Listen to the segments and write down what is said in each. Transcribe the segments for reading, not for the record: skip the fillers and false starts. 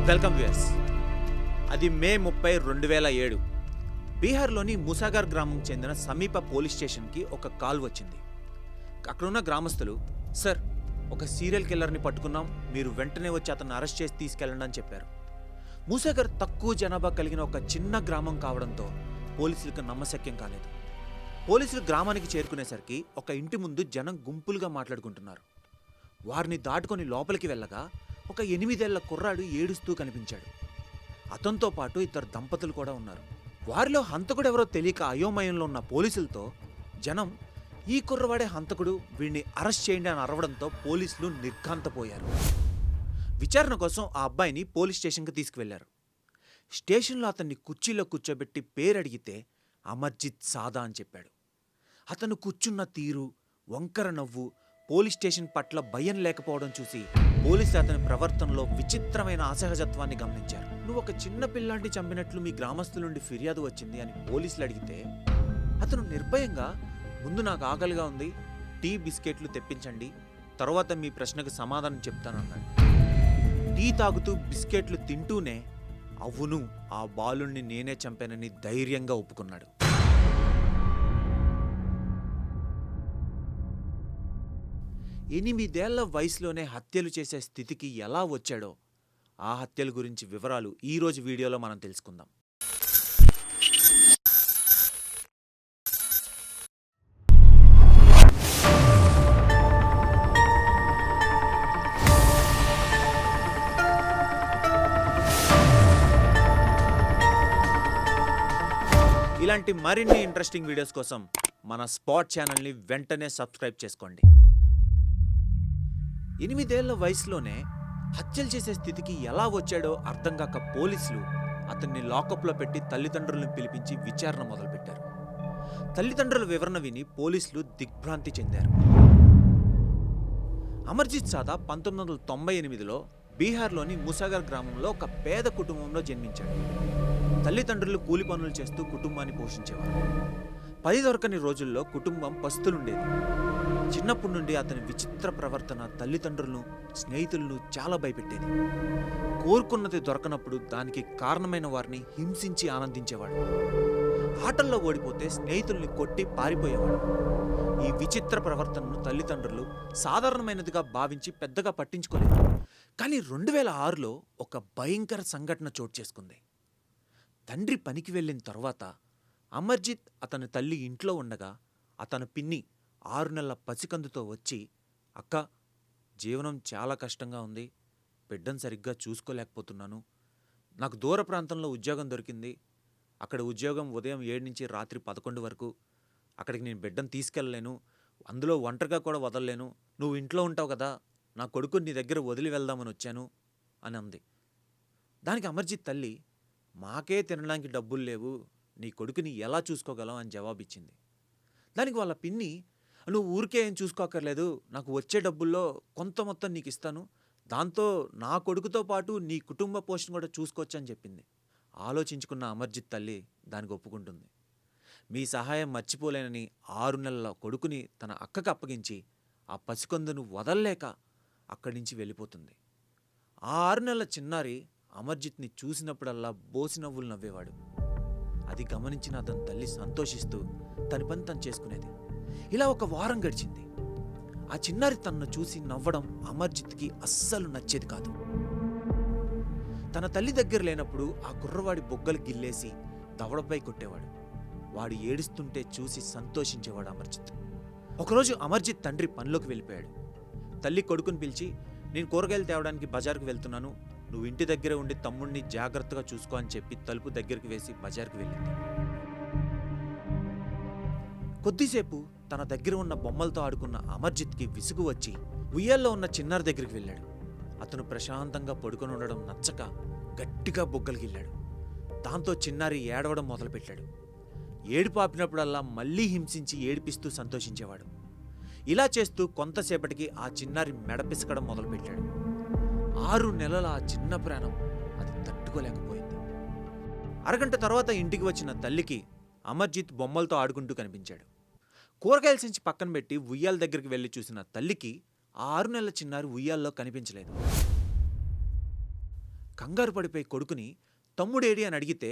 Welcome viewers. అది మే 30, 2007 బీహార్లోని ముసాగర్ గ్రామం చెందిన సమీప పోలీస్ స్టేషన్కి ఒక కాల్ వచ్చింది. అక్కడున్న గ్రామస్తులు, సార్, ఒక సీరియల్ కిల్లర్ని పట్టుకున్నాం, మీరు వెంటనే వచ్చి అతన్ని అరెస్ట్ చేసి తీసుకెళ్ళండి అని చెప్పారు. ముసాగర్ తక్కువ జనాభా కలిగిన ఒక చిన్న గ్రామం కావడంతో పోలీసులకు నమ్మశక్యం కాలేదు. పోలీసులు గ్రామానికి చేరుకునేసరికి ఒక ఇంటి ముందు జనం గుంపులుగా మాట్లాడుకుంటున్నారు. వారిని దాటుకొని లోపలికి వెళ్ళగా ఒక 8 ఏళ్ల కుర్రాడు ఏడుస్తూ కనిపించాడు. అతనితో పాటు ఇద్దరు దంపతులు కూడా ఉన్నారు. వారిలో హంతకుడు ఎవరో తెలియక అయోమయంలో ఉన్న పోలీసులతో జనం, ఈ కుర్రవాడే హంతకుడు, వీడిని అరెస్ట్ చేయండి అని అరవడంతో పోలీసులు నిర్ఘాంతపోయారు. విచారణ కోసం ఆ అబ్బాయిని పోలీస్ స్టేషన్కి తీసుకువెళ్లారు. స్టేషన్లో అతన్ని కుర్చీలో కూర్చోబెట్టి పేరు అడిగితే అమర్జిత్ సాదా అని చెప్పాడు. అతను కూర్చున్న తీరు, వంకర నవ్వు, పోలీస్ స్టేషన్ పట్ల భయం లేకపోవడం చూసి పోలీసులు అతని ప్రవర్తనలో విచిత్రమైన అసహజత్వాన్ని గమనించారు. నువ్వు ఒక చిన్న పిల్లాడిని చంపినట్లు మీ గ్రామస్తుల నుండి ఫిర్యాదు వచ్చింది అని పోలీసులు అడిగితే అతను నిర్భయంగా, ముందు నాకు ఆకలిగా ఉంది, టీ బిస్కెట్లు తెప్పించండి, తర్వాత మీ ప్రశ్నకు సమాధానం చెప్తానన్నాడు. టీ తాగుతూ బిస్కెట్లు తింటూనే, అవును, ఆ బాలుణ్ణి నేనే చంపానని ధైర్యంగా ఒప్పుకున్నాడు. ఎనిమిదేళ్ల వయసులోనే హత్యలు చేసే స్థితికి ఎలా వచ్చాడో ఆ హత్యల గురించి వివరాలు ఈరోజు వీడియోలో మనం తెలుసుకుందాం. ఇలాంటి మరిన్ని ఇంట్రెస్టింగ్ వీడియోస్ కోసం మన స్పాట్ ఛానల్ని వెంటనే సబ్స్క్రైబ్ చేసుకోండి. 8 ఏళ్ల వయసులోనే హత్యలు చేసే స్థితికి ఎలా వచ్చాడో అర్థం కాక పోలీసులు అతన్ని లాకప్లో పెట్టి తల్లిదండ్రులను పిలిపించి విచారణ మొదలుపెట్టారు. తల్లిదండ్రుల వివరణ విని పోలీసులు దిగ్భ్రాంతి చెందారు. అమర్జిత్ సాదా 1998లో బీహార్లోని ముసాగర్ గ్రామంలో ఒక పేద కుటుంబంలో జన్మించాడు. తల్లిదండ్రులు కూలి పనులు చేస్తూ కుటుంబాన్ని పోషించేవారు. 10 దొరకని రోజుల్లో కుటుంబం పస్తులుండేది. చిన్నప్పటి నుండి అతని విచిత్ర ప్రవర్తన తల్లిదండ్రులను, స్నేహితులను చాలా భయపెట్టేది. కోరుకున్నది దొరకనప్పుడు దానికి కారణమైన వారిని హింసించి ఆనందించేవాడు. ఆటల్లో ఓడిపోతే స్నేహితుల్ని కొట్టి పారిపోయేవాడు. ఈ విచిత్ర ప్రవర్తనను తల్లిదండ్రులు సాధారణమైనదిగా భావించి పెద్దగా పట్టించుకోలేదు. కానీ 2006లో ఒక భయంకర సంఘటన చోటు చేసుకుంది. తండ్రి పనికి వెళ్ళిన తర్వాత అమర్జిత్ అతని తల్లి ఇంట్లో ఉండగా అతని పిన్ని 6 నెలల పసికందుతో వచ్చి, అక్క, జీవనం చాలా కష్టంగా ఉంది, బిడ్డను సరిగ్గా చూసుకోలేకపోతున్నాను, నాకు దూర ప్రాంతంలో ఉద్యోగం దొరికింది, అక్కడ ఉద్యోగం ఉదయం 7 నుంచి రాత్రి 11 వరకు, అక్కడికి నేను బిడ్డను తీసుకెళ్ళలేను, అందులో ఒంటరిగా కూడా వదలలేను, నువ్వు ఇంట్లో ఉంటావు కదా, నా కొడుకుని నీ దగ్గర వదిలి వెళ్దామని వచ్చాను అని అంది. దానికి అమర్జిత్ తల్లి, మాకే తినడానికి డబ్బులు లేవు, నీ కొడుకుని ఎలా చూసుకోగలం అని జవాబిచ్చింది. దానికి వాళ్ళ పిన్ని, నువ్వు ఊరికే ఏం చూసుకోక్కర్లేదు, నాకు వచ్చే డబ్బుల్లో కొంత మొత్తం నీకు ఇస్తాను, దాంతో నా కొడుకుతో పాటు నీ కుటుంబ పోషణ కూడా చూసుకోవచ్చు అని చెప్పింది. ఆలోచించుకున్న అమర్జిత్ తల్లి దానికి ఒప్పుకుంటుంది. మీ సహాయం మర్చిపోలేనని 6 నెలల కొడుకుని తన అక్కకు అప్పగించి ఆ పసికందును వదల్లేక అక్కడి నుంచి వెళ్ళిపోతుంది. ఆ 6 నెలల చిన్నారి అమర్జిత్ని చూసినప్పుడల్లా బోసి నవ్వులు నవ్వేవాడు. అది గమనించిన అతని తల్లి సంతోషిస్తూ తన పని తను చేసుకునేది. ఇలా ఒక వారం గడిచింది. ఆ చిన్నారి తనను చూసి నవ్వడం అమర్జిత్కి అస్సలు నచ్చేది కాదు. తన తల్లి దగ్గర లేనప్పుడు ఆ కుర్రవాడి బొగ్గలు గిల్లేసి దవడపై కొట్టేవాడు. వాడు ఏడుస్తుంటే చూసి సంతోషించేవాడు అమర్జిత్. ఒకరోజు అమర్జిత్ తండ్రి పనిలోకి వెళ్ళిపోయాడు. తల్లి కొడుకుని పిలిచి, నేను కూరగాయలు తేవడానికి బజార్కు వెళ్తున్నాను, నువ్వు ఇంటి దగ్గరే ఉండి తమ్ముడిని జాగ్రత్తగా చూసుకో అని చెప్పి తలుపు దగ్గరికి వేసి బజార్కి వెళ్ళింది. కొద్దిసేపు తన దగ్గర ఉన్న బొమ్మలతో ఆడుకున్న అమర్జిత్కి విసుగు వచ్చి ఉయ్యాల్లో ఉన్న చిన్నారి దగ్గరికి వెళ్ళాడు. అతను ప్రశాంతంగా పడుకొని ఉండడం నచ్చక గట్టిగా బొగ్గలు గిల్లాడు. దాంతో చిన్నారి ఏడవడం మొదలుపెట్టాడు. ఏడుపు ఆపినప్పుడల్లా మళ్లీ హింసించి ఏడిపిస్తూ సంతోషించేవాడు. ఇలా చేస్తూ కొంతసేపటికి ఆ చిన్నారి మెడ పిసకడం మొదలుపెట్టాడు. 6 నెలల ఆ చిన్న ప్రాణం అది తట్టుకోలేకపోయింది. అరగంట తర్వాత ఇంటికి వచ్చిన తల్లికి అమర్జిత్ బొమ్మలతో ఆడుకుంటూ కనిపించాడు. కూరగాయల సంచి పక్కన పెట్టి ఉయ్యాల దగ్గరికి వెళ్ళి చూసిన తల్లికి ఆ 6 నెలల చిన్నారి ఉయ్యాల్లో కనిపించలేదు. కంగారు పడిపోయి కొడుకుని తమ్ముడేడి అని అడిగితే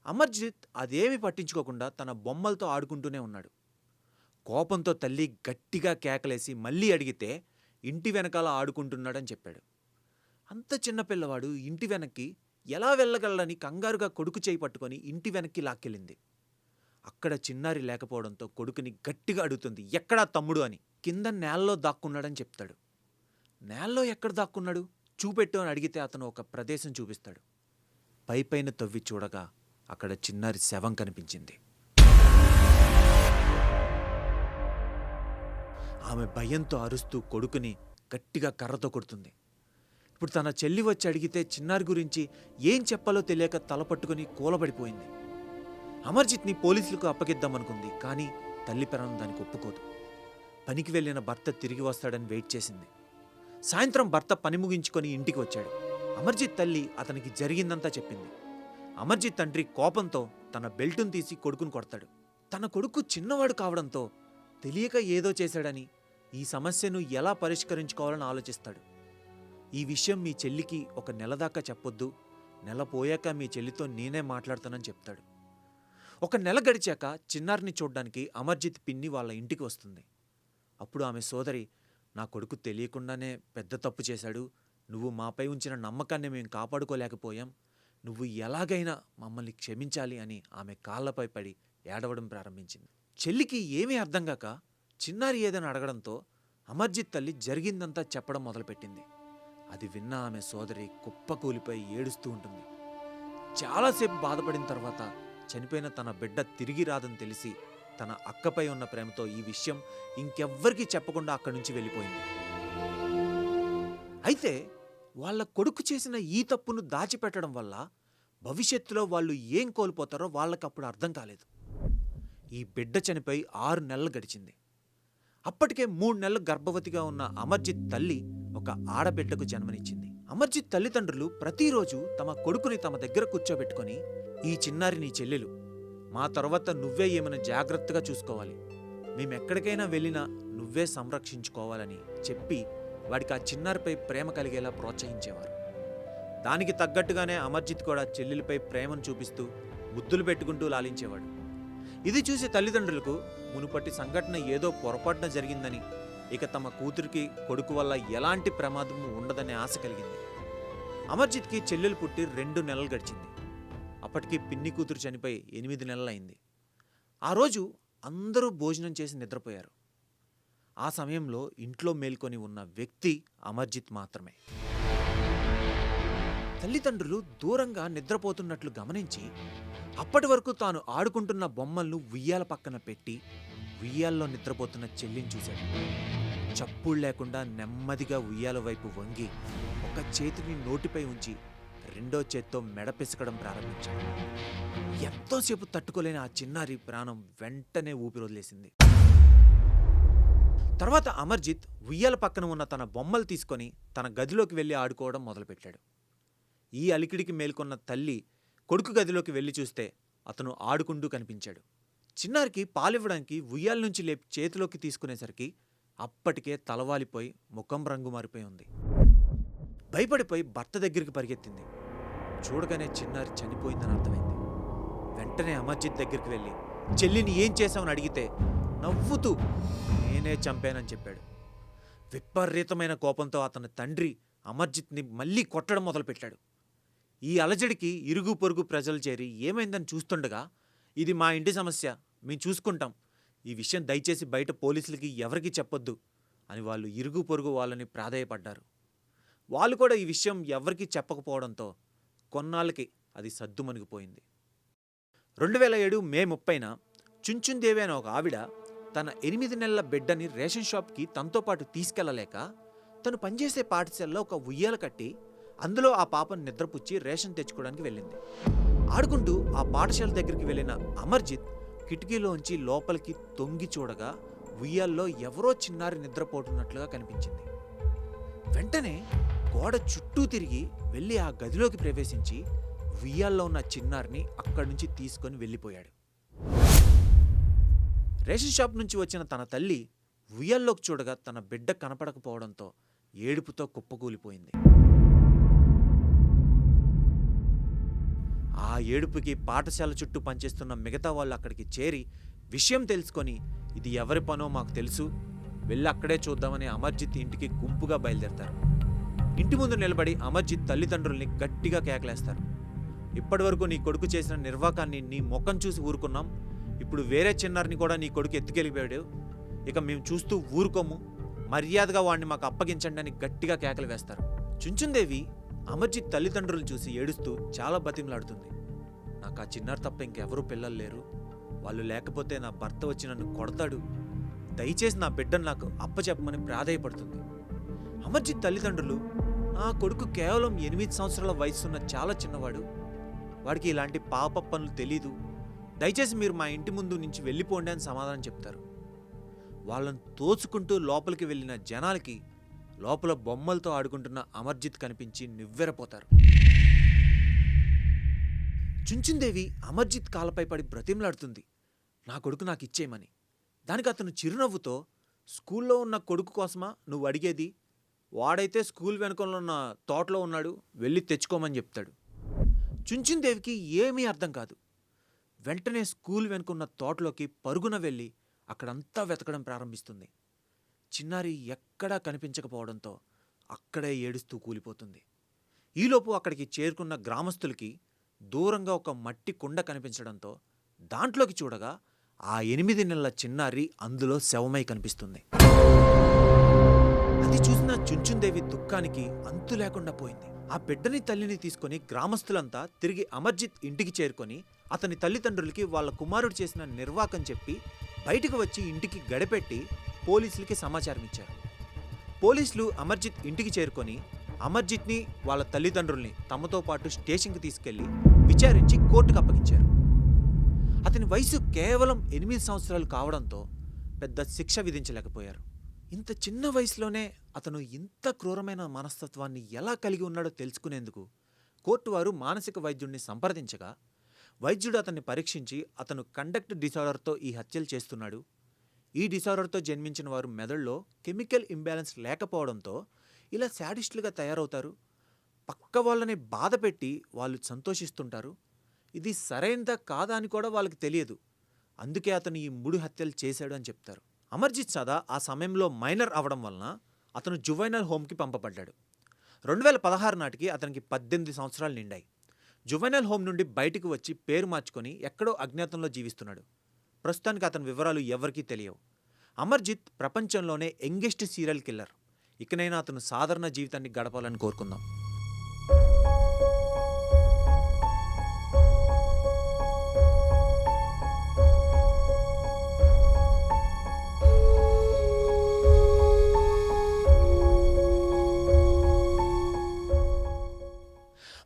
అమర్జిత్ అదేమీ పట్టించుకోకుండా తన బొమ్మలతో ఆడుకుంటూనే ఉన్నాడు. కోపంతో తల్లి గట్టిగా కేకలేసి మళ్ళీ అడిగితే ఇంటి వెనకాల ఆడుకుంటున్నాడని చెప్పాడు. అంత చిన్న పిల్లవాడు ఇంటి వెనక్కి ఎలా వెళ్ళగలడని కంగారుగా కొడుకు చేయి పట్టుకొని ఇంటి వెనక్కి లాక్కెళ్ళింది. అక్కడ చిన్నారి లేకపోవడంతో కొడుకుని గట్టిగా అడుగుతుంది, ఎక్కడా తమ్ముడు అని. కింద నేలలో దాక్కున్నాడని చెప్తాడు. నేలలో ఎక్కడ దాక్కున్నాడు చూపెట్టు అని అడిగితే అతను ఒక ప్రదేశం చూపిస్తాడు. పైపైన తవ్వి చూడగా అక్కడ చిన్నారి శవం కనిపించింది. ఆమె భయంతో అరుస్తూ కొడుకుని గట్టిగా కర్రతో కొడుతుంది. ఇప్పుడు తన చెల్లి వచ్చి అడిగితే చిన్నారి గురించి ఏం చెప్పాలో తెలియక తలపట్టుకుని కూలబడిపోయింది. అమర్జిత్ని పోలీసులకు అప్పగిద్దామనుకుంది, కానీ తల్లి ప్రాణం దానికి ఒప్పుకోదు. పనికి వెళ్ళిన భర్త తిరిగి వస్తాడని వెయిట్ చేసింది. సాయంత్రం భర్త పని ముగించుకొని ఇంటికి వచ్చాడు. అమర్జిత్ తల్లి అతనికి జరిగిందంతా చెప్పింది. అమర్జిత్ తండ్రి కోపంతో తన బెల్టును తీసి కొడుకును కొడతాడు. తన కొడుకు చిన్నవాడు కావడంతో తెలియక ఏదో చేశాడని, ఈ సమస్యను ఎలా పరిష్కరించుకోవాలని ఆలోచిస్తాడు. ఈ విషయం మీ చెల్లికి ఒక నెల దాకా చెప్పొద్దు, నెల పోయాక మీ చెల్లితో నేనే మాట్లాడతానని చెప్తాడు. ఒక నెల గడిచాక చిన్నారిని చూడ్డానికి అమర్జిత్ పిన్ని వాళ్ళ ఇంటికి వస్తుంది. అప్పుడు ఆమె సోదరి, నా కొడుకు తెలియకుండానే పెద్ద తప్పు చేశాడు, నువ్వు మాపై ఉంచిన నమ్మకాన్ని మేము కాపాడుకోలేకపోయాం, నువ్వు ఎలాగైనా మమ్మల్ని క్షమించాలి అని ఆమె కాళ్లపై పడి ఏడవడం ప్రారంభించింది. చెల్లికి ఏమీ అర్థం కాక చిన్నారి ఏదని అడగడంతో అమర్జిత్ తల్లి జరిగిందంతా చెప్పడం మొదలుపెట్టింది. అది విన్న ఆమె సోదరి కుప్పకూలిపోయి ఏడుస్తూ ఉంటుంది. చాలాసేపు బాధపడిన తర్వాత చనిపోయిన తన బిడ్డ తిరిగి రాదని తెలిసి తన అక్కపై ఉన్న ప్రేమతో ఈ విషయం ఇంకెవ్వరికీ చెప్పకుండా అక్కడి నుంచి వెళ్ళిపోయింది. అయితే వాళ్ళ కొడుకు చేసిన ఈ తప్పును దాచిపెట్టడం వల్ల భవిష్యత్తులో వాళ్ళు ఏం కోల్పోతారో వాళ్ళకప్పుడు అర్థం కాలేదు. ఈ బిడ్డ చనిపోయి 6 నెలలు గడిచింది. అప్పటికే 3 నెలలు గర్భవతిగా ఉన్న అమర్జిత్ తల్లి ఒక ఆడబిడ్డకు జన్మనిచ్చింది. అమర్జిత్ తల్లిదండ్రులు ప్రతిరోజు తమ కొడుకుని తమ దగ్గర కూర్చోబెట్టుకొని, ఈ చిన్నారి నీ చెల్లెలు, మా తర్వాత నువ్వే ఏమైనా జాగ్రత్తగా చూసుకోవాలి, మేమెక్కడికైనా వెళ్ళినా నువ్వే సంరక్షించుకోవాలని చెప్పి వాడికి ఆ చిన్నారిపై ప్రేమ కలిగేలా ప్రోత్సహించేవారు. దానికి తగ్గట్టుగానే అమర్జిత్ కూడా చెల్లెలిపై ప్రేమను చూపిస్తూ ముద్దులు పెట్టుకుంటూ లాలించేవాడు. ఇది చూసి తల్లిదండ్రులకు మునుపటి సంఘటన ఏదో పొరపాటున జరిగిందని, ఇక తమ కూతురికి కొడుకు వల్ల ఎలాంటి ప్రమాదము ఉండదనే ఆశ కలిగింది. అమర్జిత్కి చెల్లెలు పుట్టి 2 నెలలు గడిచింది. అప్పటికి పిన్ని కూతురు చనిపోయి 8 నెలలైంది. ఆ రోజు అందరూ భోజనం చేసి నిద్రపోయారు. ఆ సమయంలో ఇంట్లో మేల్కొని ఉన్న వ్యక్తి అమర్జిత్ మాత్రమే. తల్లిదండ్రులు దూరంగా నిద్రపోతున్నట్లు గమనించి అప్పటి వరకు తాను ఆడుకుంటున్న బొమ్మలను ఉయ్యాల పక్కన పెట్టి ఉయ్యాల్లో నిద్రపోతున్న చెల్లిని చూశాడు. చప్పుడు లేకుండా నెమ్మదిగా ఉయ్యాల వైపు వంగి ఒక చేతిని నోటిపై ఉంచి రెండో చేత్తో మెడ పిసకడం ప్రారంభించాడు. ఎంతోసేపు తట్టుకోలేని ఆ చిన్నారి ప్రాణం వెంటనే ఊపిరొదిలేసింది. తర్వాత అమర్జిత్ ఉయ్యాల పక్కన ఉన్న తన బొమ్మలు తీసుకొని తన గదిలోకి వెళ్ళి ఆడుకోవడం మొదలుపెట్టాడు. ఈ అలికిడికి మేల్కొన్న తల్లి కొడుకు గదిలోకి వెళ్ళి చూస్తే అతను ఆడుకుంటూ కనిపించాడు. చిన్నారికి పాలివ్వడానికి ఉయ్యాల నుంచి లేపి చేతిలోకి తీసుకునేసరికి అప్పటికే తలవాలిపోయి ముఖం రంగు మారిపోయి ఉంది. భయపడిపోయి భర్త దగ్గరికి పరిగెత్తింది. చూడగానే చిన్నారి చనిపోయిందని అర్థమైంది. వెంటనే అమర్జిత్ దగ్గరికి వెళ్ళి చెల్లిని ఏం చేశామని అడిగితే నవ్వుతూ నేనే చంపానని చెప్పాడు. విపరీతమైన కోపంతో అతని తండ్రి అమర్జిత్ని మళ్ళీ కొట్టడం మొదలుపెట్టాడు. ఈ అలజడికి ఇరుగు పొరుగు ప్రజలు చేరి ఏమైందని చూస్తుండగా, ఇది మా ఇంటి సమస్య, మేము చూసుకుంటాం, ఈ విషయం దయచేసి బయట పోలీసులకి ఎవరికీ చెప్పొద్దు అని వాళ్ళు ఇరుగు పొరుగు వాళ్ళని ప్రాధేయపడ్డారు. వాళ్ళు కూడా ఈ విషయం ఎవరికీ చెప్పకపోవడంతో కొన్నాళ్ళకి అది సద్దుమణిగిపోయింది. 2007 మే 30న చుంచుందేవి అనే ఒక ఆవిడ తన 8 నెలల బిడ్డని రేషన్ షాప్కి తనతో పాటు తీసుకెళ్లలేక తను పనిచేసే పాఠశాలలో ఒక ఉయ్యాల కట్టి అందులో ఆ పాపను నిద్రపుచ్చి రేషన్ తెచ్చుకోవడానికి వెళ్ళింది. ఆడుకుంటూ ఆ పాఠశాల దగ్గరికి వెళ్ళిన అమర్జిత్ కిటికీలోంచి లోపలికి తొంగి చూడగా ఉయ్యాల్లో ఎవరో చిన్నారి నిద్రపోతున్నట్లుగా కనిపించింది. వెంటనే గోడ చుట్టూ తిరిగి వెళ్ళి ఆ గదిలోకి ప్రవేశించి ఉయ్యాల్లో ఉన్న చిన్నారిని అక్కడి నుంచి తీసుకొని వెళ్ళిపోయాడు. రేషన్ షాప్ నుంచి వచ్చిన తన తల్లి ఉయ్యాల్లోకి చూడగా తన బిడ్డ కనపడకపోవడంతో ఏడుపుతో కుప్పకూలిపోయింది. ఆ ఏడుపుకి పాఠశాల చుట్టూ పనిచేస్తున్న మిగతా వాళ్ళు అక్కడికి చేరి విషయం తెలుసుకొని ఇది ఎవరి పనో మాకు తెలుసు, వెళ్ళి అక్కడే చూద్దామని అమర్జిత్ ఇంటికి గుంపుగా బయలుదేరతారు. ఇంటి ముందు నిలబడి అమర్జిత్ తల్లిదండ్రుల్ని గట్టిగా కేకలేస్తారు. ఇప్పటివరకు నీ కొడుకు చేసిన నిర్వాకాన్ని నీ ముఖం చూసి ఊరుకున్నాం, ఇప్పుడు వేరే చిన్నారిని కూడా నీ కొడుకు ఎత్తుకెళ్ళిపోయాడు, ఇక మేము చూస్తూ ఊరుకోము, మర్యాదగా వాడిని మాకు అప్పగించండి అని గట్టిగా కేకలు వేస్తారు. చుంచుందేవి అమర్జిత్ తల్లిదండ్రులను చూసి ఏడుస్తూ చాలా బతిమలాడుతుంది. నాకు ఆ చిన్నారి తప్ప ఇంకెవరూ పిల్లలు లేరు, వాళ్ళు లేకపోతే నా భర్త వచ్చి నన్ను కొడతాడు, దయచేసి నా బిడ్డను నాకు అప్పచెప్పమని ప్రాధేయపడుతుంది. అమర్జిత్ తల్లిదండ్రులు, నా కొడుకు కేవలం 8 సంవత్సరాల వయసున్న చాలా చిన్నవాడు, వాడికి ఇలాంటి పాప పనులు తెలీదు, దయచేసి మీరు మా ఇంటి ముందు నుంచి వెళ్ళిపోండి అని సమాధానం చెప్తారు. వాళ్ళని తోచుకుంటూ లోపలికి వెళ్ళిన జనాలకి లోపల బొమ్మలతో ఆడుకుంటున్న అమర్జిత్ కనిపించి నివ్వెరపోతారు. చుంచుందేవి అమర్జిత్ కాళ్ళపై పడి బ్రతిమలాడుతుంది, నా కొడుకు నాకు ఇచ్చేయమని. దానికి అతను చిరునవ్వుతో, స్కూల్లో ఉన్న కొడుకు కోసమా నువ్వు అడిగేది, వాడైతే స్కూల్ వెనుకలో ఉన్న తోటలో ఉన్నాడు, వెళ్ళి తెచ్చుకోమని చెప్తాడు. చుంచుందేవికి ఏమీ అర్థం కాదు. వెంటనే స్కూల్ వెనుకున్న తోటలోకి పరుగున వెళ్ళి అక్కడంతా వెతకడం ప్రారంభిస్తుంది. చిన్నారి ఎక్కడా కనిపించకపోవడంతో అక్కడే ఏడుస్తూ కూలిపోతుంది. ఈలోపు అక్కడికి చేరుకున్న గ్రామస్తులకి దూరంగా ఒక మట్టి కుండ కనిపించడంతో దాంట్లోకి చూడగా ఆ 8 నెలల చిన్నారి అందులో శవమై కనిపిస్తుంది. అది చూసిన చుంచుందేవి దుఃఖానికి అంతు లేకుండా పోయింది. ఆ బిడ్డని తల్లిని తీసుకొని గ్రామస్తులంతా తిరిగి అమర్జిత్ ఇంటికి చేరుకొని అతని తల్లిదండ్రులకి వాళ్ళ కుమారుడు చేసిన నిర్వాకం చెప్పి బయటకు వచ్చి ఇంటికి గడపెట్టి పోలీసులకి సమాచారం ఇచ్చారు. పోలీసులు అమర్జిత్ ఇంటికి చేరుకొని అమర్జిత్ని వాళ్ళ తల్లిదండ్రుల్ని తమతో పాటు స్టేషన్కి తీసుకెళ్లి విచారించి కోర్టుకు అప్పగించారు. అతని వయసు కేవలం 8 సంవత్సరాలు కావడంతో పెద్ద శిక్ష విధించలేకపోయారు. ఇంత చిన్న వయసులోనే అతను ఇంత క్రూరమైన మనస్తత్వాన్ని ఎలా కలిగి ఉన్నాడో తెలుసుకునేందుకు కోర్టు వారు మానసిక వైద్యుడిని సంప్రదించగా వైద్యుడు అతన్ని పరీక్షించి అతను కండక్ట్ డిసార్డర్తో ఈ హత్యలు చేస్తున్నాడు, ఈ డిసార్డర్తో జన్మించిన వారు మెదడులో కెమికల్ ఇంబ్యాలెన్స్ లేకపోవడంతో ఇలా శాడిస్టులుగా తయారవుతారు, పక్క వాళ్ళని బాధ పెట్టి వాళ్ళు సంతోషిస్తుంటారు, ఇది సరైనదా కాదా అని కూడా వాళ్ళకి తెలియదు, అందుకే అతను ఈ 3 హత్యలు చేశాడు అని చెప్తారు. అమర్జిత్ సదా ఆ సమయంలో మైనర్ అవడం వలన అతను జువైనల్ హోమ్కి పంపబడ్డాడు. 2016 నాటికి అతనికి 18 సంవత్సరాలు నిండాయి. జువైనల్ హోమ్ నుండి బయటకు వచ్చి పేరు మార్చుకొని ఎక్కడో అజ్ఞాతంలో జీవిస్తున్నాడు. ప్రస్తుతానికి అతని వివరాలు ఎవరికీ తెలియవు. అమర్జిత్ ప్రపంచంలోనే యంగెస్ట్ సీరియల్ కిల్లర్. ఇకనైనా అతను సాధారణ జీవితాన్ని గడపాలని కోరుకుందాం.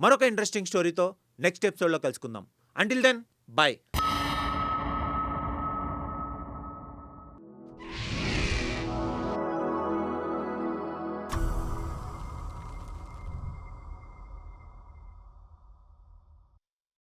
మరొక ఇంట్రెస్టింగ్ స్టోరీతో నెక్స్ట్ ఎపిసోడ్లో కలుసుకుందాం. Until then, by.